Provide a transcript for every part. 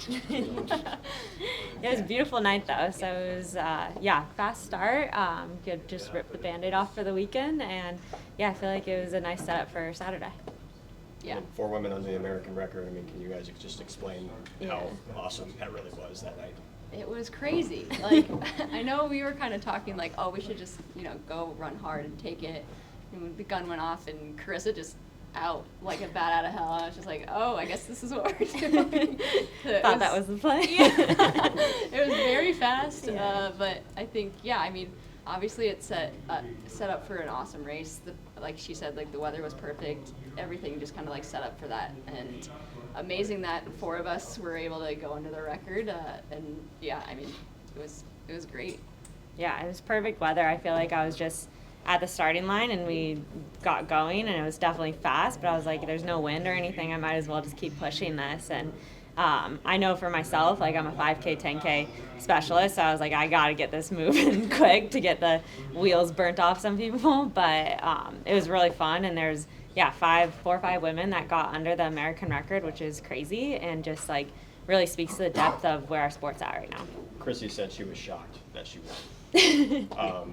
It was a beautiful night though, so it was fast start. Could just rip the Band-Aid off for the weekend, and I feel like it was a nice setup for Saturday. Yeah. 4 women under the American record. I mean, can you guys just explain how awesome that really was that night? It was crazy. Like, I know we were kind of talking like, oh, we should just, go run hard and take it. And the gun went off and Karissa just out like a bat out of hell. I was just like, oh, I guess this is what we're doing. Thought that was the play. It was very fast, but I think, obviously it set up for an awesome race. Like she said, like the weather was perfect. Everything just kind of like set up for that, and amazing that 4 of us were able to go under the record. It was great. Yeah, it was perfect weather. I feel like I was just at the starting line and we got going, and it was definitely fast, but I was like, there's no wind or anything. I might as well just keep pushing this. And I know for myself, like I'm a 5K, 10K specialist, so I was like, I got to get this moving quick to get the wheels burnt off some people. But it was really fun, and there's 4 or 5 women that got under the American record, which is crazy, and just like really speaks to the depth of where our sport's at right now. Krissy said she was shocked that she won. Were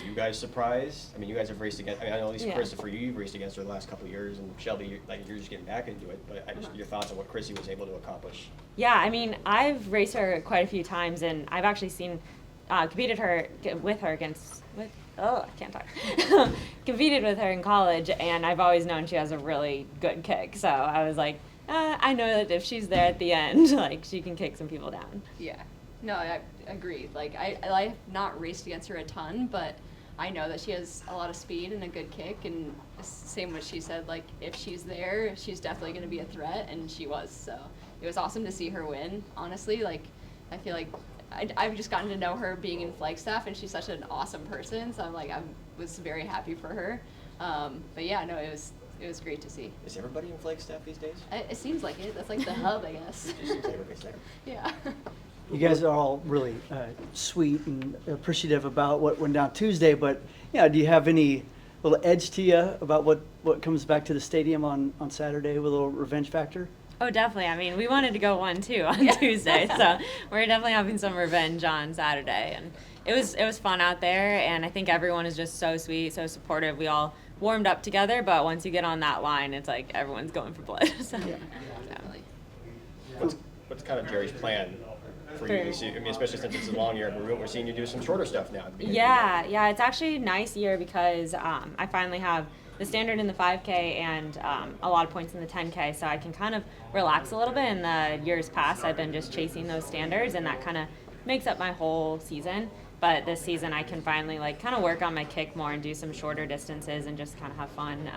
you guys surprised? I mean, you guys have raced against. I know at least Karissa, for you've raced against her the last couple of years, and Shelby, you're just getting back into it. But your thoughts on what Krissy was able to accomplish? Yeah, I mean, I've raced her quite a few times, and I've actually competed with her competed with her in college, and I've always known she has a really good kick. So I was like, I know that if she's there at the end, like she can kick some people down. Yeah. No, I agree. Like, I've not raced against her a ton, but I know that she has a lot of speed and a good kick, and same what she said, like, if she's there, she's definitely going to be a threat, and she was. So it was awesome to see her win, honestly. Like, I feel like I've just gotten to know her being in Flagstaff, and she's such an awesome person, so I was very happy for her. But yeah, no, it was great to see. Is everybody in Flagstaff these days? It seems like it. That's like the hub, I guess. It just seems like everybody's there. Yeah. You guys are all really sweet and appreciative about what went down Tuesday, but do you have any little edge to you about what comes back to the stadium on Saturday with a little revenge factor? Oh, definitely. I mean, we wanted to go 1-2 on Tuesday, so we're definitely having some revenge on Saturday. And it was fun out there, and I think everyone is just so sweet, so supportive. We all warmed up together, but once you get on that line, it's like everyone's going for blood. So, Definitely. What's kind of Jerry's plan for you this year? I mean, especially since it's a long year, we're seeing you do some shorter stuff now. Yeah, it's actually a nice year because I finally have the standard in the 5K and a lot of points in the 10K, so I can kind of relax a little bit. In the years past, I've been just chasing those standards, and that kind of makes up my whole season. But this season, I can finally kind of work on my kick more and do some shorter distances and just kind of have fun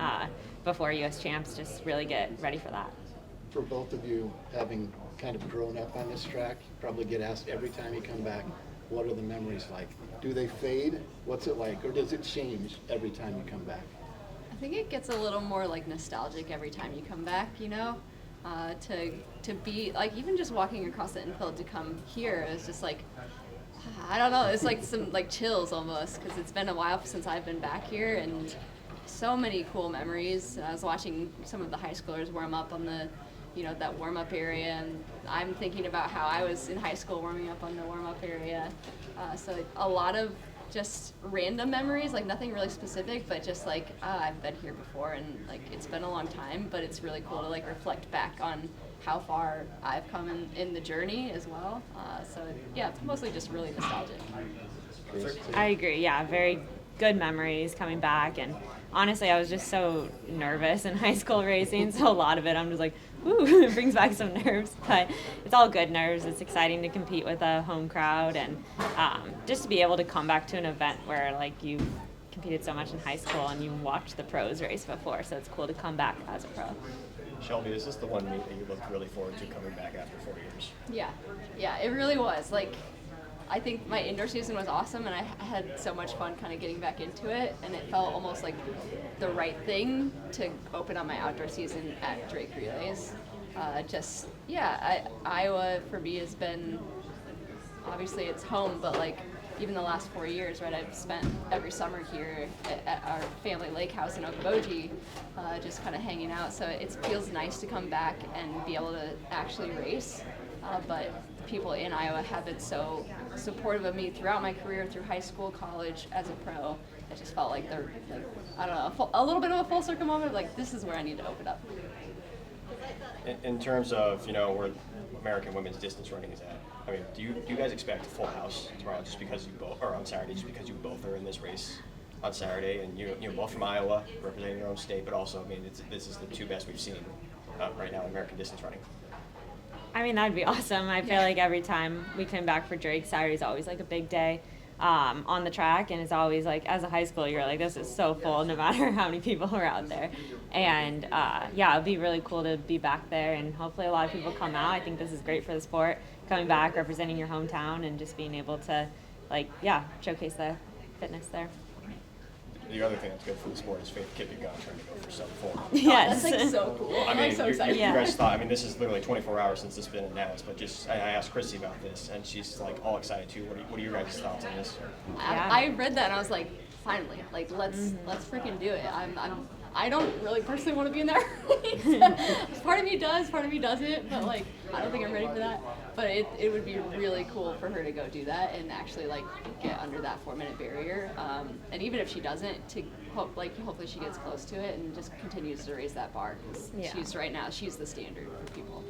before U.S. Champs. Just really get ready for that. For both of you, having kind of grown up on this track, you probably get asked every time you come back, what are the memories like? Do they fade? What's it like? Or does it change every time you come back? I think it gets a little more like nostalgic every time you come back, to be like, even just walking across the infield to come here is just like, I don't know, it's like some like chills almost, because it's been a while since I've been back here, and so many cool memories. I was watching some of the high schoolers warm up on the that warm-up area, and I'm thinking about how I was in high school warming up on the warm-up area. So a lot of just random memories, like nothing really specific, but just like, I've been here before, and like it's been a long time, but it's really cool to like reflect back on how far I've come in the journey as well. So yeah, it's mostly just really nostalgic. I agree. Yeah, very good memories coming back, and honestly, I was just so nervous in high school racing, so a lot of it I'm just like, ooh, it brings back some nerves, but it's all good nerves. It's exciting to compete with a home crowd, and just to be able to come back to an event where like you competed so much in high school and you watched the pros race before, so it's cool to come back as a pro. Shelby, is this the one meet that you looked really forward to coming back after 4 years? Yeah, it really was. Like, I think my indoor season was awesome, and I had so much fun kind of getting back into it, and it felt almost like the right thing to open up my outdoor season at Drake Relays. Iowa for me has been, obviously it's home, but like even the last 4 years, right, I've spent every summer here at our family lake house in Okoboji, just kind of hanging out. So it feels nice to come back and be able to actually race. But people in Iowa have been so supportive of me throughout my career, through high school, college, as a pro. It just felt like they're, like, I don't know, a little bit of a full circle moment. Like, this is where I need to open up. In terms of, you know, where American women's distance running is at, I mean, do you guys expect a full house tomorrow just because you both, or on Saturday, just because you both are in this race on Saturday, and you're both from Iowa, representing your own state, but also, I mean, this is the two best we've seen right now in American distance running. I mean, that'd be awesome. I feel like every time we come back for Drake, Saturday's always like a big day on the track, and it's always like, as a high schooler, you're like, this is so full no matter how many people are out there. And yeah, it'd be really cool to be back there, and hopefully a lot of people come out. I think this is great for the sport, coming back, representing your hometown, and just being able to, like, yeah, showcase the fitness there. The other thing that's good for the sport is Faith Kippigan trying to go for sub-4. Yes. That's like so cool. I mean, I'm so you excited. guys thought, I mean, this is literally 24 hours since this has been announced, but just, I asked Krissy about this, and she's like all excited too. What are your guys' thoughts on this? Yeah. I read that and I was like, finally, like, let's freaking do it. I don't really personally want to be in that race. Part of me does, part of me doesn't, but like, I don't think I'm ready for that. But it would be really cool for her to go do that and actually like get under that 4-minute barrier. And even if she doesn't, to hopefully she gets close to it and just continues to raise that bar, because she's the standard for people.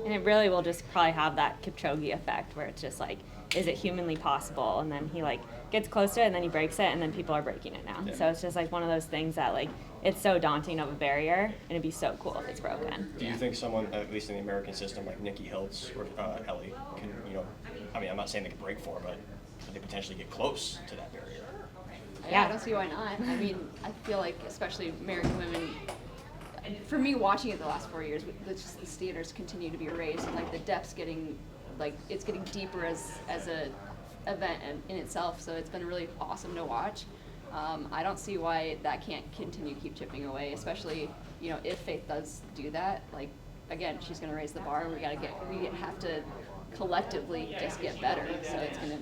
And it really will just probably have that Kipchoge effect where it's just like, is it humanly possible? And then he like gets close to it and then he breaks it and then people are breaking it now. Yeah. So it's just like one of those things that like, it's so daunting of a barrier, and it'd be so cool if it's broken. Do you think someone, at least in the American system, like Nikki Hiltz or Ellie, can, you know, I mean, I'm not saying they could break 4, but could they potentially get close to that barrier? Yeah, I don't see why not. I mean, I feel like especially American women, for me watching it the last 4 years, the standards continue to be raised, and like the depth's getting, like it's getting deeper as a event in itself. So it's been really awesome to watch. I don't see why that can't continue to keep chipping away, especially, you know, if Faith does do that. Like, again, she's going to raise the bar. We have to collectively just get better. So it's going to,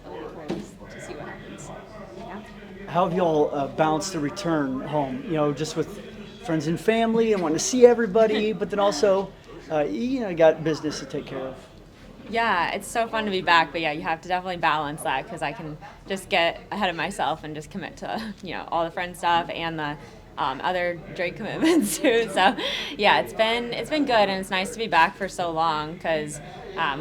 I'm looking forward to see what happens. Yeah. How have y'all balanced the return home? You know, just with friends and family and wanting to see everybody, but then also, you know, you got business to take care of. Yeah, it's so fun to be back, but yeah, you have to definitely balance that, because I can just get ahead of myself and just commit to, you know, all the friend stuff and the other Drake commitments too. So yeah, it's been good, and it's nice to be back for so long, because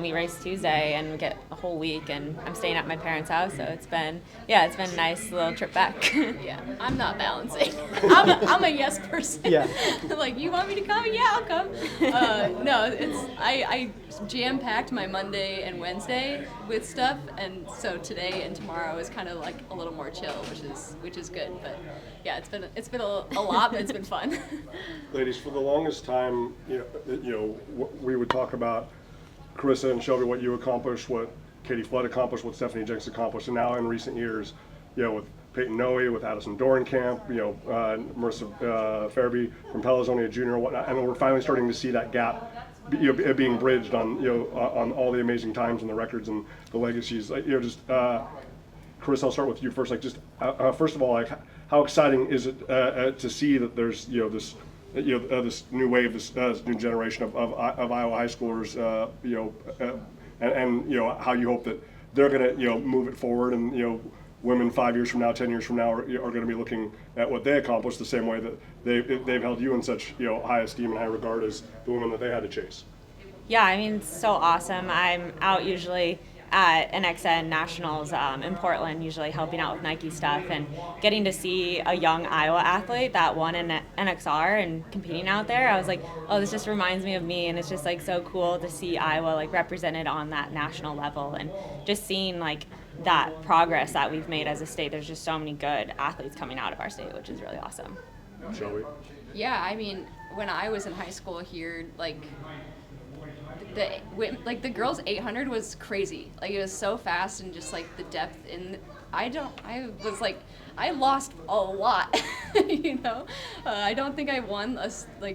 we race Tuesday and we get a whole week, and I'm staying at my parents' house, so it's been a nice little trip back. Yeah, I'm not balancing. I'm a yes person. Yeah. Like, you want me to come? Yeah, I'll come. No, I jam-packed my Monday and Wednesday with stuff, and so today and tomorrow is kind of like a little more chill, which is good. But yeah, it's been a lot, but it's been fun. Ladies, for the longest time, we would talk about Karissa and Shelby, what you accomplished, what Katie Flood accomplished, what Stephanie Jenks accomplished, and now in recent years, with Peyton Noe, with Addison Dorenkamp, Marissa Fairby from Pelazonia Junior and whatnot, and we're finally starting to see that gap being bridged on all the amazing times and the records and the legacies. Karissa, I'll start with you first. First of all, how exciting is it to see that there's this new wave, this new generation of Iowa high schoolers, and how you hope that they're going to move it forward, and women 5 years from now, 10 years from now are going to be looking at what they accomplished the same way that they've held you in such high esteem and high regard as the women that they had to chase. Yeah, I mean, it's so awesome. I'm out usually at NXN Nationals in Portland, usually helping out with Nike stuff, and getting to see a young Iowa athlete that won an NXR and competing out there. I was like, oh, this just reminds me of me, and it's just like so cool to see Iowa like represented on that national level, and just seeing like that progress that we've made as a state. There's just so many good athletes coming out of our state, which is really awesome. Shelby? Yeah, I mean, when I was in high school here, the girls' 800 was crazy. Like, it was so fast, and just like the depth I was like, I lost a lot, you know. I don't think I won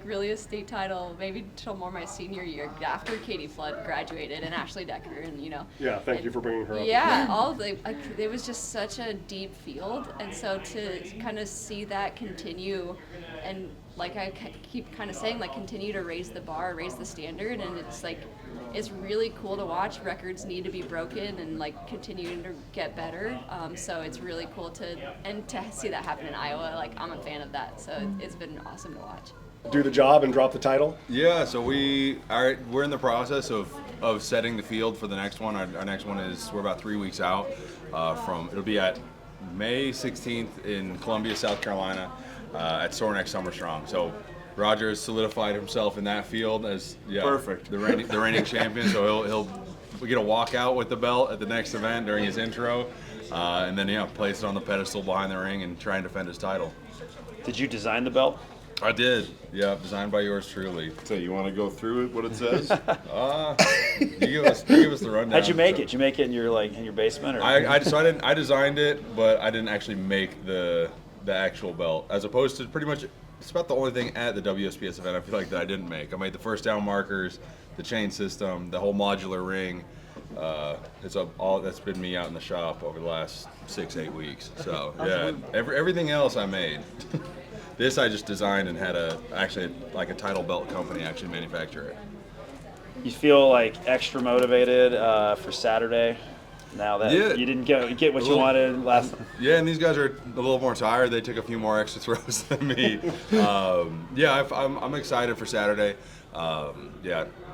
really a state title maybe till more my senior year after Katie Flood graduated and Ashley Decker and Yeah, thank you for bringing her up. Yeah, it was just such a deep field, and so to kind of see that continue, and like I keep kind of saying, like continue to raise the bar, raise the standard, and it's really cool to watch. Records need to be broken and like continuing to get better. So it's really cool to see that happen in Iowa. Like I'm a fan of that, so it's been awesome to watch. Do the job and drop the title. Yeah, so we're in the process of setting the field for the next one. Our next one we're about 3 weeks out it'll be at May 16th in Columbia, South Carolina, at Soreneck Summer Strong. So Roger has solidified himself in that field as Perfect. the reigning champion. So he'll get a walkout with the belt at the next event during his intro, and then place it on the pedestal behind the ring and try and defend his title. Did you design the belt? I did. Yeah, designed by yours truly. So you want to go through it, what it says? You give us the rundown. How'd you make it? Did you make it in your basement? Or? I designed it, but I didn't actually make the actual belt. As opposed to pretty much, it's about the only thing at the WSPS event I feel like that I didn't make. I made the first down markers, the chain system, the whole modular ring. It's all that's been me out in the shop over the last 6-8 weeks. So yeah, everything else I made. This I just designed and had a title belt company actually manufacture it. You feel like extra motivated for Saturday now that you didn't get what you wanted last time? Yeah, and these guys are a little more tired. They took a few more extra throws than me. I'm excited for Saturday.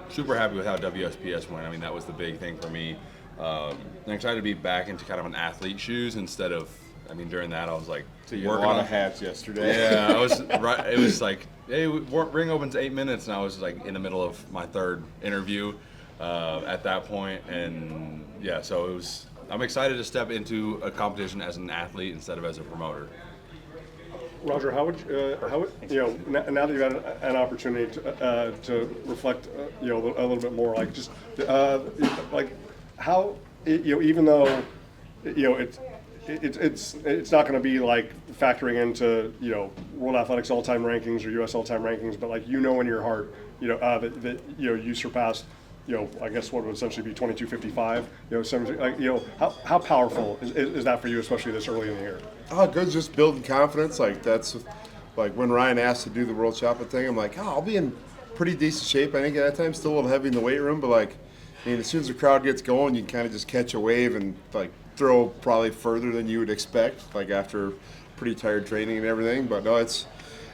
Super happy with how WSPS went. I mean, that was the big thing for me. I'm excited to be back into kind of an athlete shoes instead of. I mean, during that, I was like, So you had a lot of hats yesterday. Yeah, I was right. It was like, hey, ring opens 8 minutes, and I was like in the middle of my third interview at that point, and yeah, so it was. I'm excited to step into a competition as an athlete instead of as a promoter. Roger, how would now that you've had an opportunity to reflect, a little bit more, like just like how even though it's not going to be like factoring into World Athletics all-time rankings or U.S. all-time rankings, but like in your heart that you surpassed I guess what would essentially be 22:55. How powerful is that for you, especially this early in the year? Oh, good, just building confidence. Like that's like when Ryan asked to do the World Shopping thing, I'm like, I'll be in pretty decent shape. I think at that time still a little heavy in the weight room, but like as soon as the crowd gets going, you can kind of just catch a wave and like throw probably further than you would expect, like after pretty tired training and everything. But no, it's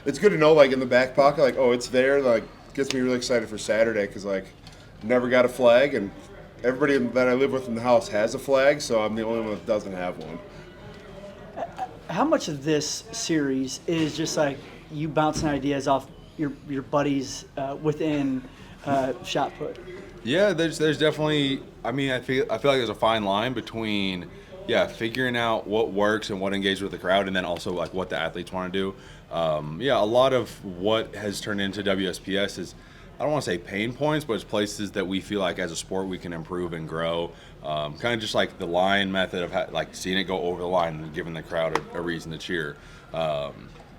good to know, like in the back pocket, like it's there. Like gets me really excited for Saturday because like never got a flag, and everybody that I live with in the house has a flag, so I'm the only one that doesn't have one. How much of this series is just like you bouncing ideas off your buddies within shot put? Yeah, there's definitely. I mean, I feel like there's a fine line between figuring out what works and what engages with the crowd, and then also like what the athletes want to do. A lot of what has turned into WSPS is, I don't want to say pain points, but it's places that we feel like as a sport we can improve and grow. Kind of just like the line method of like seeing it go over the line and giving the crowd a reason to cheer.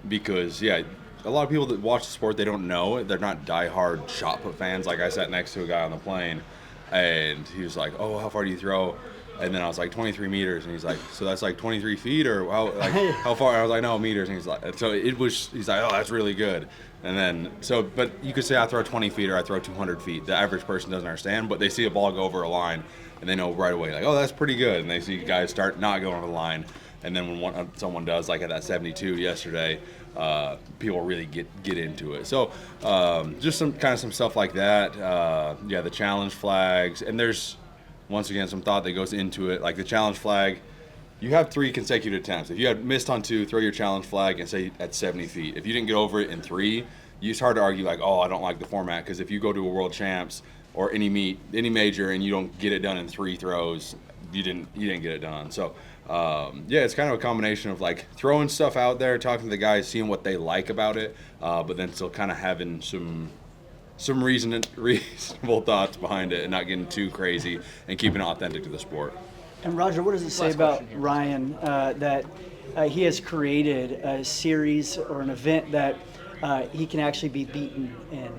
Because a lot of people that watch the sport, they don't know. They're not diehard shot put fans. Like I sat next to a guy on the plane, and he was like, "Oh, how far do you throw?" And then I was like, 23 meters, and he's like, "So that's like 23 feet, or how far?" I was like, "No, meters." And he's like, he's like, "Oh, that's really good." And then, but you could say I throw 20 feet or I throw 200 feet. The average person doesn't understand, but they see a ball go over a line, and they know right away, like, "Oh, that's pretty good." And they see guys start not going over the line, and then when someone does, like at that 72 yesterday, people really get into it. So just some stuff like that. The challenge flags, and there's once again some thought that goes into it. Like the challenge flag, you have 3 consecutive attempts. If you had missed on 2, throw your challenge flag and say at 70 feet. If you didn't get over it in 3, it's hard to argue like, "Oh, I don't like the format," because if you go to a world champs or any major and you don't get it done in 3 throws, you didn't get it done. So it's kind of a combination of like throwing stuff out there, talking to the guys, seeing what they like about it, but then still kind of having some reasonable thoughts behind it and not getting too crazy and keeping it authentic to the sport. And Roger, what does it say Last about question here. Ryan that he has created a series or an event that he can actually be beaten in?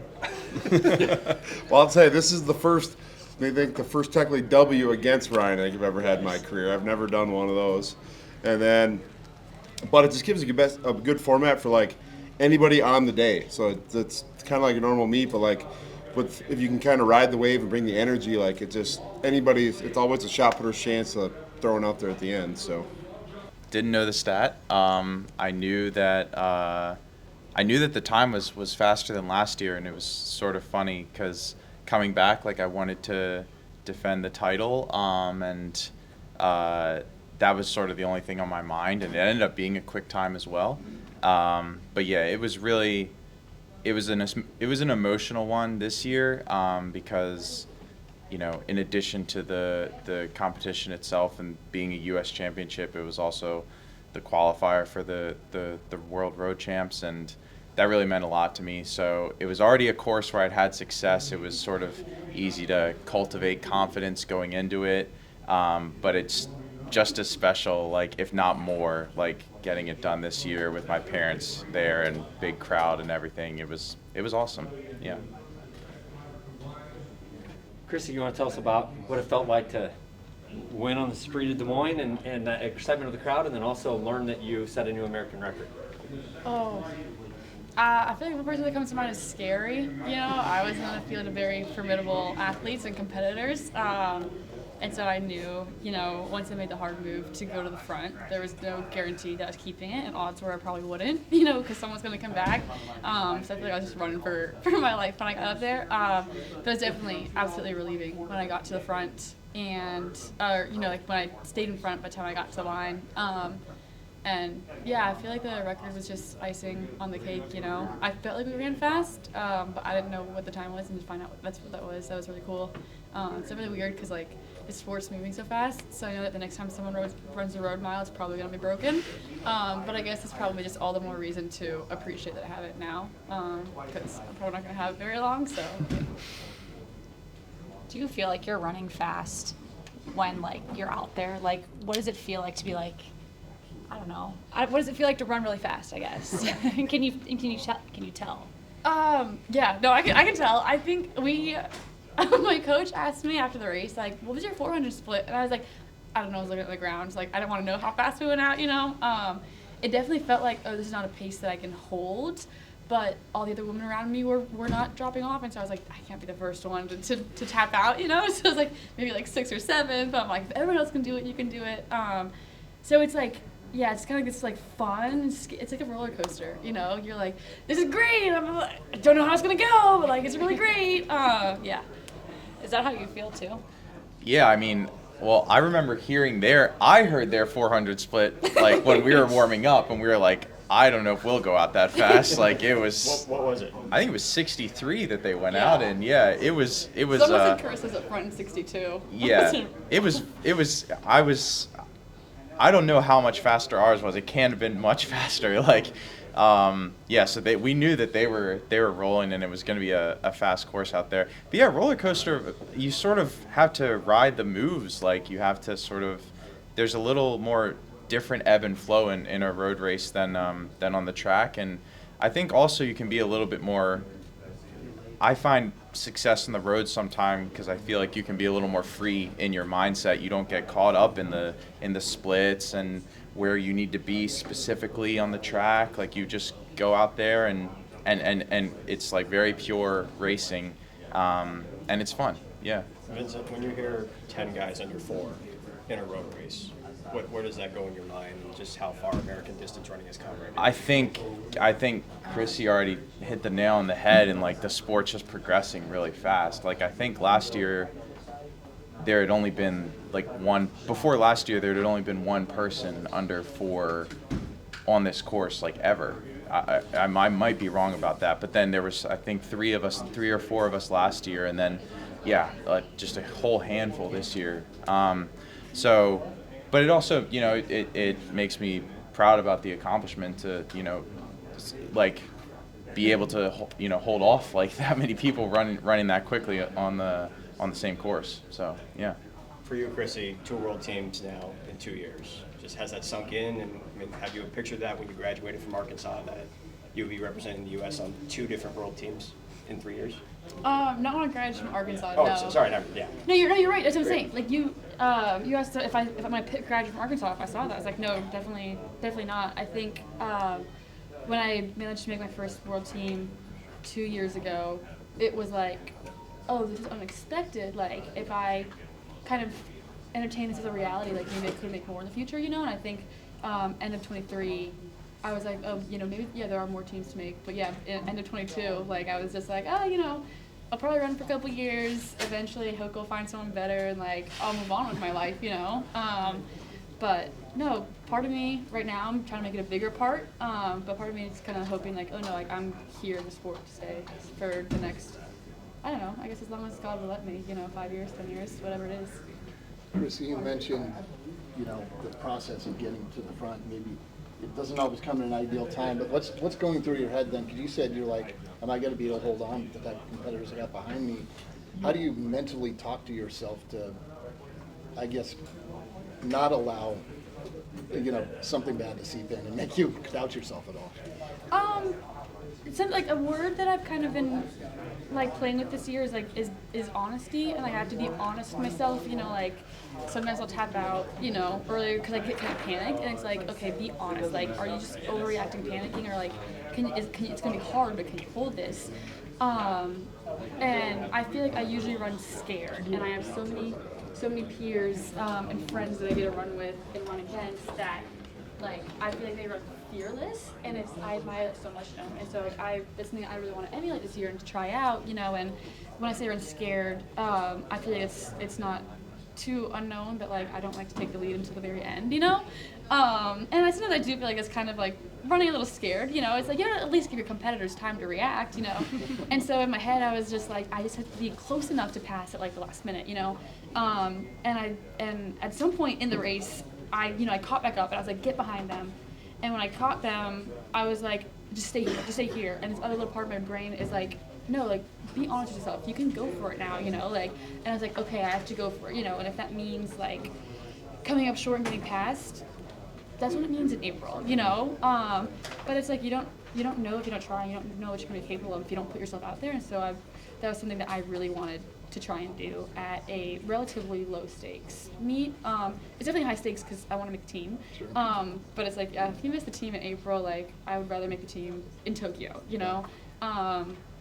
Well, I'll tell you, this is the first technically W against Ryan I think I've ever had in my career. I've never done one of those. And then, but it just gives you a good format for like anybody on the day. So it's kind of like a normal meet, but like if you can kind of ride the wave and bring the energy, like it's always a shot putter's chance of throwing out there at the end. So didn't know the stat. I knew that the time was faster than last year, and it was sort of funny because coming back, like I wanted to defend the title, and that was sort of the only thing on my mind, and it ended up being a quick time as well. But yeah, it was an emotional one this year because, you know, in addition to the competition itself and being a U.S. championship, it was also the qualifier for the World Road Champs, and that really meant a lot to me. So it was already a course where I'd had success. It was sort of easy to cultivate confidence going into it, but it's just as special, like if not more, like getting it done this year with my parents there and big crowd and everything. It was awesome. Yeah. Krissy, you want to tell us about what it felt like to win on the street of Des Moines and that excitement of the crowd, and then also learn that you set a new American record? Oh, I feel like the person that comes to mind is scary. You know, I was in a field of very formidable athletes and competitors. And so I knew, you know, once I made the hard move to go to the front, there was no guarantee that I was keeping it, and odds were I probably wouldn't, you know, because someone's going to come back. So I feel like I was just running for my life when I got up there. But it was definitely absolutely relieving when I got to the front and, you know, like when I stayed in front by the time I got to the line. And yeah, I feel like the record was just icing on the cake, you know. I felt like we ran fast, but I didn't know what the time was, and to find out that's what that was really cool. It's really weird because like the sport's moving so fast, so I know that the next time someone runs a road mile, it's probably gonna be broken. But I guess it's probably just all the more reason to appreciate that I have it now, because I'm probably not gonna have it very long. So. Do you feel like you're running fast when like you're out there? Like, what does it feel like to be like? I don't know. What does it feel like to run really fast, I guess? Can you tell? Yeah, no, I can tell. I think my coach asked me after the race, like, what was your 400 split? And I was like, I don't know, I was looking at the ground. Like, I didn't want to know how fast we went out, you know? It definitely felt like, oh, this is not a pace that I can hold. But all the other women around me were not dropping off. And so I was like, I can't be the first one to tap out, you know? So it was like maybe like 6th or 7th. But I'm like, if everyone else can do it, you can do it. So it's like, yeah, it's kind of this like fun. It's like a roller coaster, you know. You're like, this is great. I don't know how it's gonna go, but like it's really great. Yeah. Is that how you feel too? Yeah, I mean, well, I remember I heard their 400 split like when we were warming up, and we were like, I don't know if we'll go out that fast. Like it was. What was it? I think it was 63 that they went out in. Yeah, it was. Someone said Karissa's up front in 62. Yeah, it was. I don't know how much faster ours was. It can't have been much faster. Like, yeah. So we knew that they were rolling, and it was going to be a fast course out there. But yeah, roller coaster. You sort of have to ride the moves. Like you have to sort of. There's a little more different ebb and flow in a road race than on the track, and I think also you can be a little bit more. I find success on the road sometimes because I feel like you can be a little more free in your mindset. You don't get caught up in the splits and where you need to be specifically on the track. Like you just go out there and it's like very pure racing, and it's fun. Yeah. Vincent, when you hear 10 guys under 4 in a road race, where does that go in your mind, and just how far American distance running has come right now? I think Krissy already hit the nail on the head, and like the sport's just progressing really fast. Like I think last year there had only been before last year there had only been one person under 4 on this course like ever. I might be wrong about that, but then there was I think 3 or 4 of us last year, and then just a whole handful this year. But it also, you know, it makes me proud about the accomplishment to, you know, like be able to, you know, hold off like that many people running that quickly on the same course. So yeah. For you, Krissy, 2 world teams now in 2 years. Just has that sunk in? And I mean, have you pictured that when you graduated from Arkansas, that you would be representing the U.S. on 2 different world teams in 3 years? Not when I graduated from Arkansas. Oh, no. sorry, yeah. No, you're right. That's what I'm Great. saying. Like you asked if I'm gonna graduate from Arkansas. If I saw that, I was like, no, definitely not. I think when I managed to make my first world team 2 years ago, it was like, oh, this is unexpected. Like if I kind of entertain this as a reality, like maybe I could make more in the future, you know. And I think end of 23. I was like, oh, you know, maybe, yeah, there are more teams to make. But yeah, end of 22, like, I was just like, oh, you know, I'll probably run for a couple years. Eventually, I hope I'll find someone better and, like, I'll move on with my life, you know? But no, part of me right now, I'm trying to make it a bigger part. But part of me is kind of hoping, like, oh, no, like, I'm here in the sport to stay for the next, I don't know, I guess as long as God will let me, you know, 5 years, 10 years, whatever it is. Krissy, you mentioned, you know, the process of getting to the front. Maybe it doesn't always come at an ideal time, but what's going through your head then? Because you said you're like, am I going to be able to hold on to the type of competitors I got behind me? How do you mentally talk to yourself to, I guess, not allow, you know, something bad to seep in and make you doubt yourself at all? It's like a word that I've kind of been like playing with this year is like is honesty, and like I have to be honest with myself. You know, like sometimes I'll tap out, you know, earlier because I get kind of panicked, and it's like, okay, be honest. Like, are you just overreacting, panicking, or like it's gonna be hard, but can you hold this? And I feel like I usually run scared, and I have so many peers and friends that I get to run with and run against that, like, I feel like they run fearless, and I admire it so much of them. And so like that's something I really want to emulate this year and to try out, you know. And when I say run scared, I feel like it's not too unknown, but like I don't like to take the lead until the very end, you know. And sometimes I do feel like it's kind of like running a little scared, you know. It's like you gotta at least give your competitors time to react, you know. And so in my head I was just like, I just have to be close enough to pass at like the last minute, you know. And at some point in the race, I caught back up and I was like, get behind them. And when I caught them, I was like, just stay here. And this other little part of my brain is like, no, like, be honest with yourself. You can go for it now, you know, like, and I was like, okay, I have to go for it, you know, and if that means, like, coming up short and getting past, that's what it means in April, you know. But it's like, you don't know if you don't try, you don't know what you're going to be capable of if you don't put yourself out there. And so that was something that I really wanted to try and do at a relatively low stakes meet. It's definitely high stakes because I want to make the team. Sure. But it's like, yeah, if you miss the team in April, like I would rather make the team in Tokyo, you know.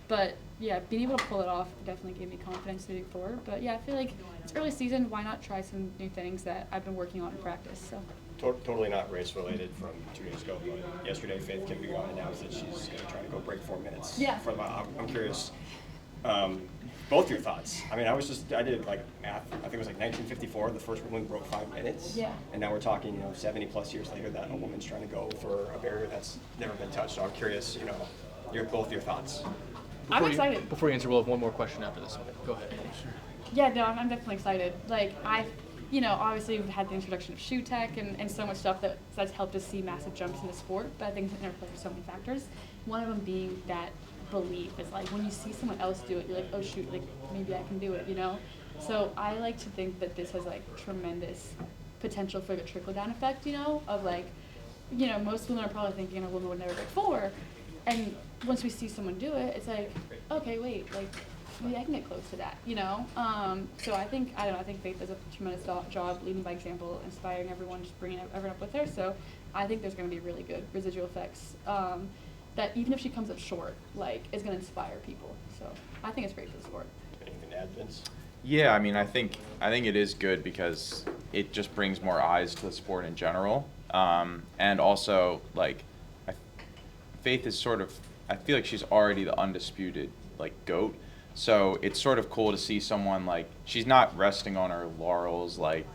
But yeah, being able to pull it off definitely gave me confidence moving forward. But yeah, I feel like it's early season. Why not try some new things that I've been working on in practice? So. Totally not race related from 2 days ago, but yesterday Faith Kippigon announced that she's going to try to go break 4 minutes. Yeah. I'm curious. Both your thoughts. I mean, I did like math. I think it was like 1954, the first woman broke 5 minutes. Yeah. And now we're talking, 70 plus years later that a woman's trying to go for a barrier that's never been touched. So I'm curious, both your thoughts. I'm excited. Before you answer, we'll have one more question after this one. Go ahead. Yeah, no, I'm definitely excited. Like obviously we've had the introduction of shoe tech and so much stuff that's helped us see massive jumps in the sport, but I think it interplays with so many factors. One of them being that belief is like when you see someone else do it, you're like, oh shoot, like maybe I can do it, you know? So I like to think that this has like tremendous potential for the trickle down effect, you know, of like, most women are probably thinking a woman would never break 4. And once we see someone do it, it's like, okay, wait, like maybe I can get close to that, you know? So I think Faith does a tremendous job leading by example, inspiring everyone, just bringing everyone up with her. So I think there's going to be really good residual effects that even if she comes up short, like, is going to inspire people. So I think it's great for the sport. Anything to add, Vince? Yeah, I mean, I think it is good because it just brings more eyes to the sport in general, and also like, Faith is sort of, I feel like she's already the undisputed like GOAT. So it's sort of cool to see someone like, she's not resting on her laurels, like,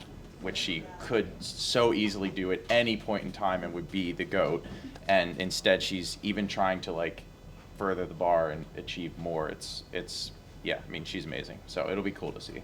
which she could so easily do at any point in time and would be the GOAT. And instead she's even trying to like further the bar and achieve more. Yeah, I mean, she's amazing. So it'll be cool to see.